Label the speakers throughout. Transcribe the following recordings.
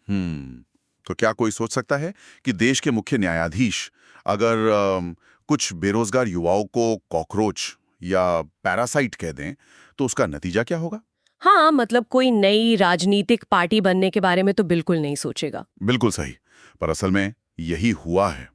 Speaker 1: तो क्या कोई सोच सकता है कि देश के मुख्य न्यायाधीश अगर कुछ बेरोजगार युवाओं को कॉकरोच या पैरासाइट कह दें तो उसका नतीजा क्या होगा?
Speaker 2: हाँ, मतलब कोई नई राजनीतिक पार्टी बनने के बारे में तो बिल्कुल नहीं सोचेगा।
Speaker 1: बिल्कुल सही। पर असल में यही हुआ है।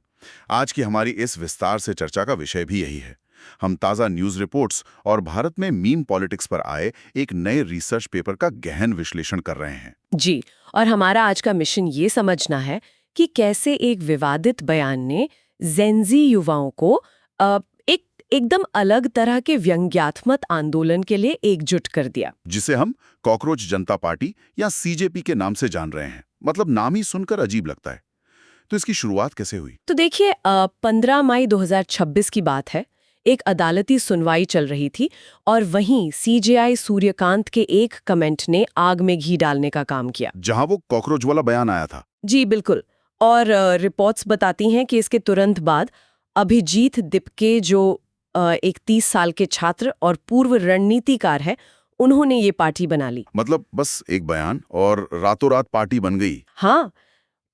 Speaker 1: आज की हमारी इस विस्तार से चर्चा का विषय भी यही है। हम ताज़ा न्यूज़ रिपोर्ट्स और भारत में मीम पॉलिटिक्स पर आए एक नए रिसर्च पेपर का गहन विश्लेषण कर रहे हैं।
Speaker 2: जी, और हमारा आज का मिशन ये समझना है कि कैसे एक विवादित बयान ने जेनजी युवाओं को एक एकदम अलग तरह के व्यंग्यात्मक आंदोलन के लिए एकजुट कर दिया।
Speaker 1: जिसे हम कॉकरोच जनता पार्टी या सीजेपी के नाम से जान रहे हैं। मतलब नाम ही सुनकर अजीब लगता है। तो इसकी शुरुआत कैसे हुई?
Speaker 2: तो देखिए, 15 मई 2026 की बात है। एक अदालती सुनवाई चल रही थी और वहीं सीजेआई सूर्यकांत के एक कमेंट ने आग में घी डालने का काम किया।
Speaker 1: जहां वो कॉकरोच वाला बयान आया था।
Speaker 2: जी बिल्कुल। और रिपोर्ट्स बताती हैं कि इसके तुरंत बाद अभिजीत दिपके, जो एक 30 साल के छात्र और पूर्व रणनीतिकार है, उन्होंने ये पार्टी बना ली।
Speaker 1: मतलब बस एक बयान और रातों रात पार्टी बन गई।
Speaker 2: हाँ,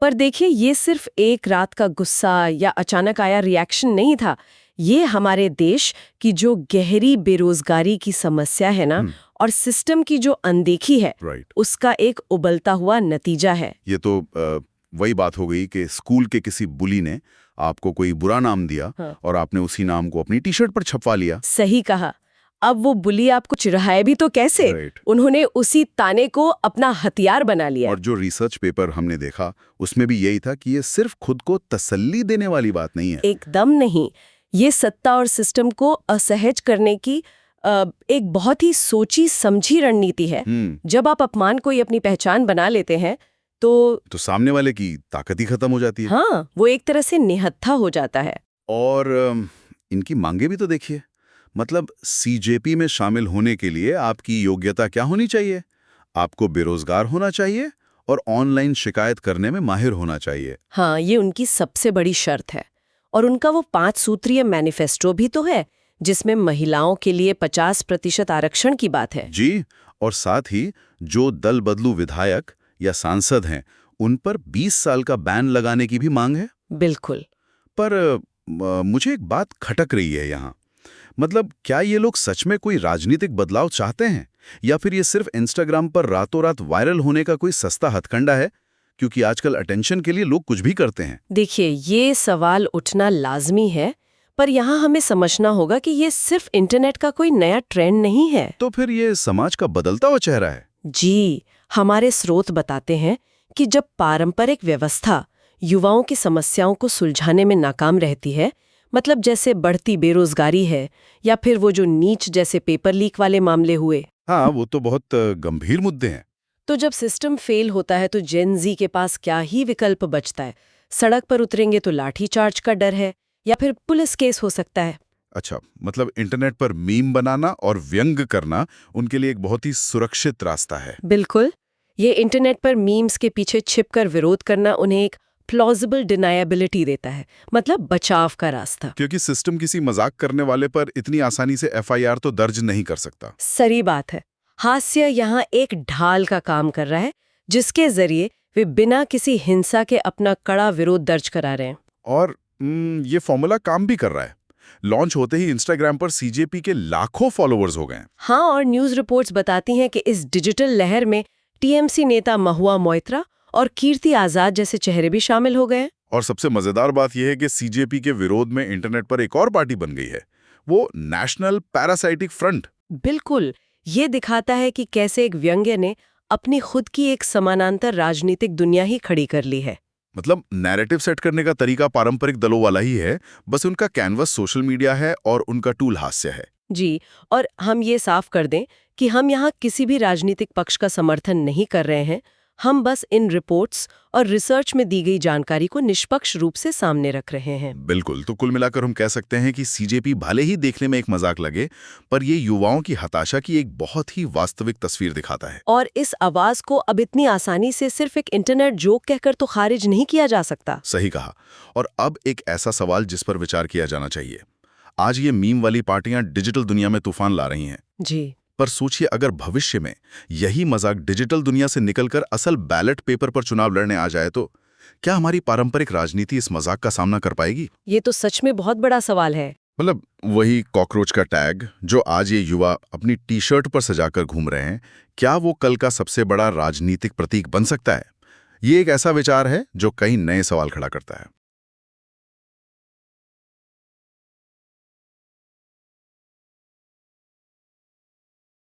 Speaker 2: पर देखिए, ये सिर्फ एक रात का गुस्सा या अचानक आया रिएक्शन नहीं था। ये हमारे देश की जो गहरी बेरोजगारी की समस्या है ना, और सिस्टम की जो अनदेखी है, उसका एक उबलता हुआ नतीजा है।
Speaker 1: ये तो वही बात हो गई कि स्कूल के किसी बुली ने आपको कोई बुरा नाम दिया। हाँ। और आपने उसी नाम को अपनी टी शर्ट पर छपवा लिया।
Speaker 2: सही कहा। अब वो बुली आपको चिढ़ाए भी तो कैसे? उन्होंने उसी ताने को अपना हथियार बना लिया।
Speaker 1: और जो रिसर्च पेपर हमने देखा उसमें भी यही था कि ये सिर्फ खुद को तसल्ली देने वाली बात नहीं है।
Speaker 2: एकदम नहीं। ये सत्ता और सिस्टम को असहज करने की एक बहुत ही सोची समझी रणनीति है। जब आप अपमान को ही अपनी पहचान बना लेते हैं तो
Speaker 1: सामने वाले की ताकत ही खत्म हो जाती है।
Speaker 2: हाँ, वो एक तरह से निहत्था हो जाता है।
Speaker 1: और इनकी मांगे भी तो देखिए। मतलब सीजेपी में शामिल होने के लिए आपकी योग्यता क्या होनी चाहिए? आपको बेरोजगार होना चाहिए और ऑनलाइन शिकायत करने में माहिर होना चाहिए।
Speaker 2: हाँ, ये उनकी सबसे बड़ी शर्त है। और उनका वो 5 सूत्रीय मैनिफेस्टो भी तो है, जिसमें महिलाओं के लिए 50% आरक्षण की बात है।
Speaker 1: जी, और साथ ही जो दल बदलू विधायक या सांसद हैं, उन पर 20 साल का बैन लगाने की भी मांग है।
Speaker 2: बिल्कुल।
Speaker 1: पर मुझे एक बात खटक रही है यहाँ। मतलब क्या ये लोग सच में कोई राजनीतिक बदलाव चाहते हैं या फिर ये सिर्फ इंस्टाग्राम पर रातों रात वायरल होने का कोई सस्ता हथकंडा है? क्योंकि आजकल अटेंशन के लिए लोग कुछ भी करते हैं।
Speaker 2: देखिए, ये सवाल उठना लाजमी है, पर यहाँ हमें समझना होगा कि ये सिर्फ इंटरनेट का कोई नया ट्रेंड नहीं है।
Speaker 1: तो फिर ये समाज का बदलता हुआ चेहरा है।
Speaker 2: जी, हमारे स्रोत बताते हैं कि जब पारंपरिक व्यवस्था युवाओं की समस्याओं को सुलझाने में नाकाम रहती है, मतलब जैसे बढ़ती बेरोजगारी है या फिर वो जो नीच जैसे पेपर लीक वाले मामले हुए।
Speaker 1: हाँ, वो तो बहुत गंभीर मुद्दे हैं।
Speaker 2: तो जब सिस्टम फेल होता है तो जेन जी के पास क्या ही विकल्प बचता है? सड़क पर उतरेंगे तो लाठी चार्ज का डर है या फिर पुलिस केस हो सकता है।
Speaker 1: अच्छा, मतलब इंटरनेट पर मीम बनाना और व्यंग करना उनके लिए एक बहुत ही सुरक्षित रास्ता है।
Speaker 2: बिल्कुल। ये इंटरनेट पर मीम्स के पीछे छिपकर विरोध करना उन्हें एक प्लॉजिबल डिनायबिलिटी देता है, मतलब बचाव का रास्ता।
Speaker 1: क्योंकि सिस्टम किसी मजाक करने वाले पर इतनी आसानी से एफआईआर तो दर्ज नहीं कर सकता।
Speaker 2: सही बात है। हास्य यहाँ एक ढाल का काम कर रहा है, जिसके जरिए वे बिना किसी हिंसा के अपना कड़ा विरोध दर्ज करा रहे हैं।
Speaker 1: और ये फॉर्मूला काम भी कर रहा है। लॉन्च होते ही इंस्टाग्राम पर सीजेपी के लाखों फॉलोअर्स हो गए।
Speaker 2: हाँ, और न्यूज रिपोर्ट्स बताती हैं कि इस डिजिटल लहर में टीएमसी नेता महुआ मोइत्रा और कीर्ति आजाद जैसे चेहरे भी शामिल हो गए।
Speaker 1: और सबसे मजेदार बात यह है कि सीजेपी के विरोध में इंटरनेट पर एक और पार्टी बन गई है, वो नेशनल पैरासाइटिक फ्रंट।
Speaker 2: बिल्कुल। ये दिखाता है कि कैसे एक व्यंग्य ने अपनी खुद की एक समानांतर राजनीतिक दुनिया ही खड़ी कर ली है।
Speaker 1: मतलब नैरेटिव सेट करने का तरीका पारंपरिक दलों वाला ही है, बस उनका कैनवस सोशल मीडिया है और उनका टूल हास्य है।
Speaker 2: जी, और हम ये साफ कर दें कि हम यहाँ किसी भी राजनीतिक पक्ष का समर्थन नहीं कर रहे हैं। हम बस इन रिपोर्ट्स और रिसर्च में दी गई जानकारी को निष्पक्ष रूप से सामने रख रहे हैं।
Speaker 1: बिल्कुल। तो कुल मिलाकर हम कह सकते हैं कि सीजेपी भले ही देखने में एक मजाक लगे, पर ये युवाओं की हताशा की एक बहुत ही वास्तविक तस्वीर दिखाता है।
Speaker 2: और इस आवाज को अब इतनी आसानी से सिर्फ एक इंटरनेट जोक कहकर तो खारिज नहीं किया जा सकता।
Speaker 1: सही कहा। और अब एक ऐसा सवाल जिस पर विचार किया जाना चाहिए। आज ये मीम वाली पार्टियां डिजिटल दुनिया में तूफान ला रही हैं।
Speaker 2: जी।
Speaker 1: पर सोचिए, अगर भविष्य में यही मजाक डिजिटल दुनिया से निकलकर असल बैलेट पेपर पर चुनाव लड़ने आ जाए तो क्या हमारी पारंपरिक राजनीति इस मजाक का सामना कर पाएगी?
Speaker 2: ये तो सच में बहुत बड़ा सवाल है।
Speaker 1: मतलब वही कॉकरोच का टैग जो आज ये युवा अपनी टी शर्ट पर सजाकर घूम रहे हैं, क्या वो कल का सबसे बड़ा राजनीतिक प्रतीक बन सकता है? ये एक ऐसा विचार है जो कई नए सवाल खड़ा करता है।